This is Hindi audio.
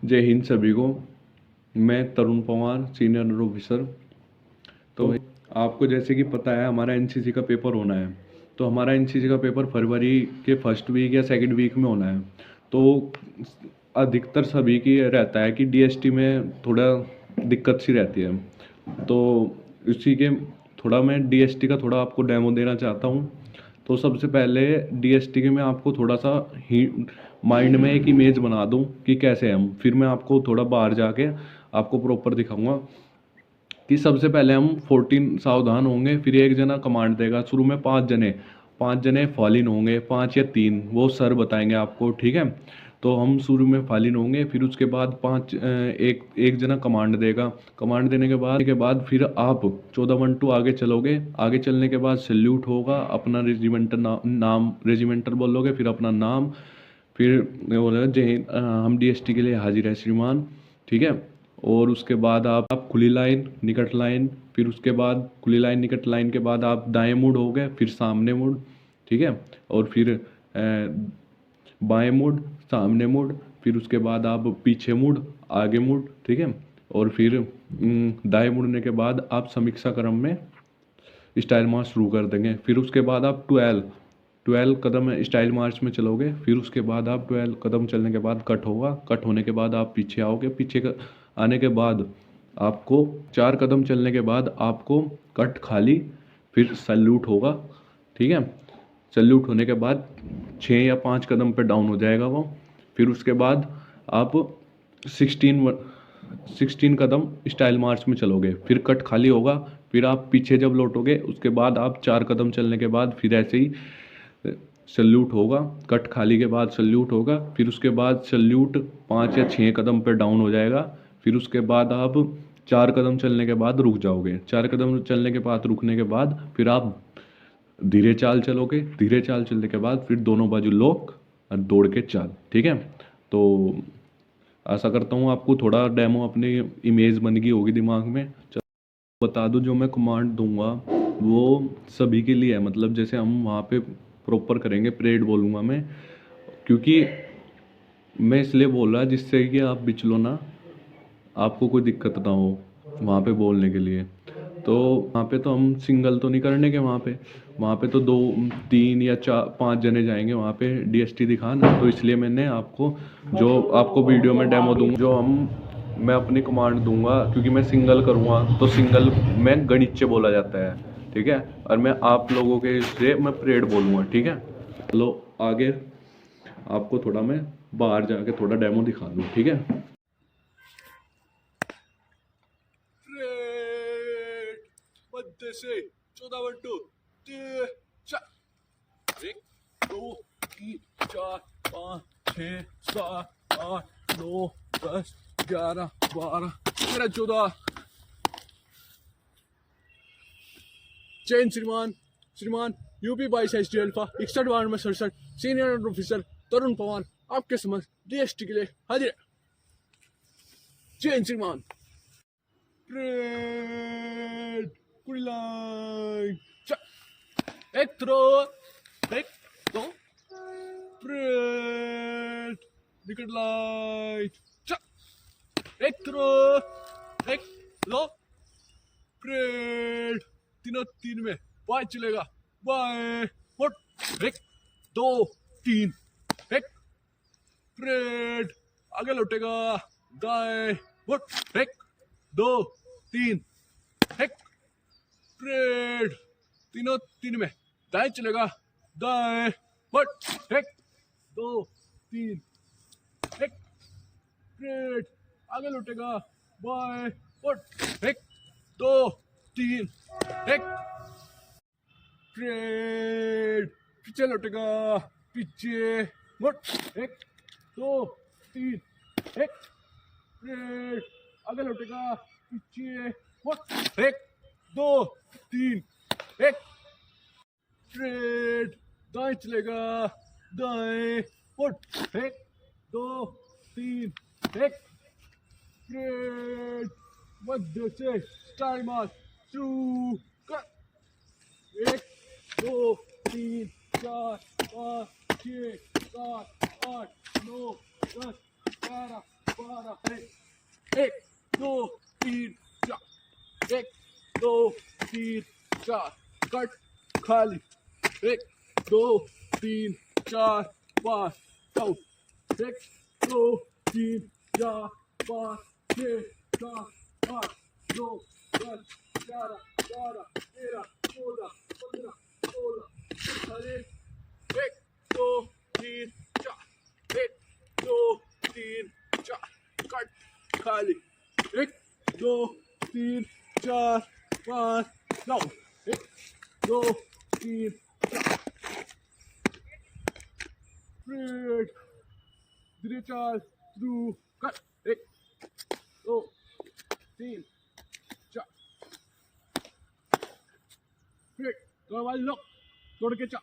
जय हिंद सभी को। मैं तरुण पवार, सीनियर ऑफिसर। तो आपको जैसे कि पता है हमारा एनसीसी का पेपर होना है। तो हमारा एनसीसी का पेपर फरवरी के फर्स्ट वीक या सेकंड वीक में होना है। तो अधिकतर सभी की रहता है कि डीएसटी में थोड़ा दिक्कत सी रहती है। तो इसी के थोड़ा मैं डीएसटी का थोड़ा आपको डेमो देना चाहता हूँ। तो सबसे पहले डीएसटी के मैं आपको थोड़ा सा ही माइंड में एक इमेज बना दूं कि कैसे है हम, फिर मैं आपको थोड़ा बाहर जाके आपको प्रॉपर दिखाऊंगा कि सबसे पहले हम 14 सावधान होंगे। फिर एक जना कमांड देगा। शुरू में 5 जने फॉलिन होंगे, 5 या 3 वो सर बताएंगे आपको, ठीक है। तो हम शुरू में फॉलिन होंगे, फिर उसके बाद एक एक जना कमांड देगा। कमांड देने के बाद फिर आप 14 1 2 आगे चलोगे। आगे चलने के बाद सल्यूट होगा, अपना रेजिमेंटल नाम रेजिमेंटल बोलोगे, फिर अपना नाम, फिर बोलेगा जय हिंद, हम डीएसटी के लिए हाजिर है श्रीमान, ठीक है। और उसके बाद आप खुली लाइन निकट लाइन, फिर उसके बाद खुली लाइन निकट लाइन के बाद आप दाएं मुड़ हो गए, फिर सामने मुड़, ठीक है। और फिर बाएं मुड़, सामने मुड़, फिर उसके बाद आप पीछे मुड़, आगे मुड़, ठीक है। और फिर दाएं मुड़ने के बाद आप समीक्षा क्रम में स्टाइल मार्च शुरू कर देंगे। फिर उसके बाद आप 12 कदम स्टाइल मार्च में चलोगे। फिर उसके बाद आप 12 कदम चलने के बाद कट होगा। कट होने के बाद आप पीछे आओगे। आने के बाद आपको 4 कदम चलने के बाद आपको कट खाली, फिर सल्यूट होगा, ठीक है। सल्यूट होने के बाद 6 या 5 कदम पे डाउन हो जाएगा वो। फिर उसके बाद आप 16 कदम स्टाइल मार्च में चलोगे, फिर कट खाली होगा। फिर आप पीछे जब लौटोगे उसके बाद आप 4 कदम चलने के बाद फिर ऐसे ही सल्यूट होगा। कट खाली के बाद सल्यूट होगा। फिर उसके बाद सल्यूट 5 या 6 कदम पर डाउन हो जाएगा। फिर उसके बाद आप 4 कदम चलने के बाद रुक जाओगे। 4 कदम चलने के बाद रुकने के बाद फिर आप धीरे चाल चलोगे। धीरे चाल चलने के बाद फिर दोनों बाजू लॉक और दौड़ के चाल, ठीक है। तो आशा करता हूँ आपको थोड़ा डेमो अपनी इमेज बन गई होगी दिमाग में। बता दूं, जो मैं कमांड दूंगा वो सभी के लिए है। मतलब जैसे हम वहाँ पे प्रॉपर करेंगे, परेड बोलूँगा मैं, क्योंकि मैं इसलिए बोल रहा जिससे कि आप बिचलो ना, आपको कोई दिक्कत ना हो वहाँ पे बोलने के लिए। तो वहाँ पे तो हम सिंगल तो नहीं करने के, वहाँ पे तो 2 3 या 4 5 जने जाएंगे वहाँ पे डीएसटी दिखाना। तो इसलिए मैंने आपको वीडियो में डेमो दूंगा, मैं अपनी कमांड दूंगा, क्योंकि मैं सिंगल करूँगा तो सिंगल में गणित बोला जाता है, ठीक है। और मैं आप लोगों के से मैं परेड बोलूँगा, ठीक है। चलो आगे आपको थोड़ा मैं बाहर जाके थोड़ा डेमो दिखा दूँ, ठीक है। मध्य से 14 1 2 4 1 2 3 4 5 6 7 8 9 10 11 12 13 14। जैन श्रीमान, यूपी 22 अल्फा 61 वार्ड में 67 सीनियर ऑफिसर तरुण पवार आपके समक्ष डीएसटी के लिए हाजिर है। जैन श्रीमान। Red, green line, एक थ्रो, एक दो, red, विकेट लाइट, एक थ्रो, एक दो, red, तीनों 3 में बाय चलेगा, बाय, फुट, एक दो 3, एक red, आगे लौटेगा, दाएं, फुट, एक दो 3, एक red, तीनों 3 में दाएं चलेगा, दाएं, फुट, एक दो 3, एक red, आगे लौटेगा, बाएं, फुट, एक दो 3, एक red, पीछे लौटेगा, पीछे, फुट, एक दो 3, एक red, आगे लौटेगा, पीछे, फुट, एक दो 3, एक red, दाएं चलेगा, दाएं, फुट, एक दो 3, एक red, मध्य से स्टाइल मार्च शुरू कर। 1 2 3 4 5 6 7 8 9 10 11 12 एक दो तीन चार एक दो तीन चार कट खाली एक दो तीन चार पाँच आउट एक दो तीन चार पाँच छः सात आठ नौ 10 11 12 13 14 15 16 अरे एक दो तीन चार एक दो तीन चार कट खाली एक दो तीन चार पाँच नौ एक दो तीन चार स्ट्रेट धीरे चाल थ्रू कट एक दो तीन चार स्ट्रेट वाली लो तोड़ के चार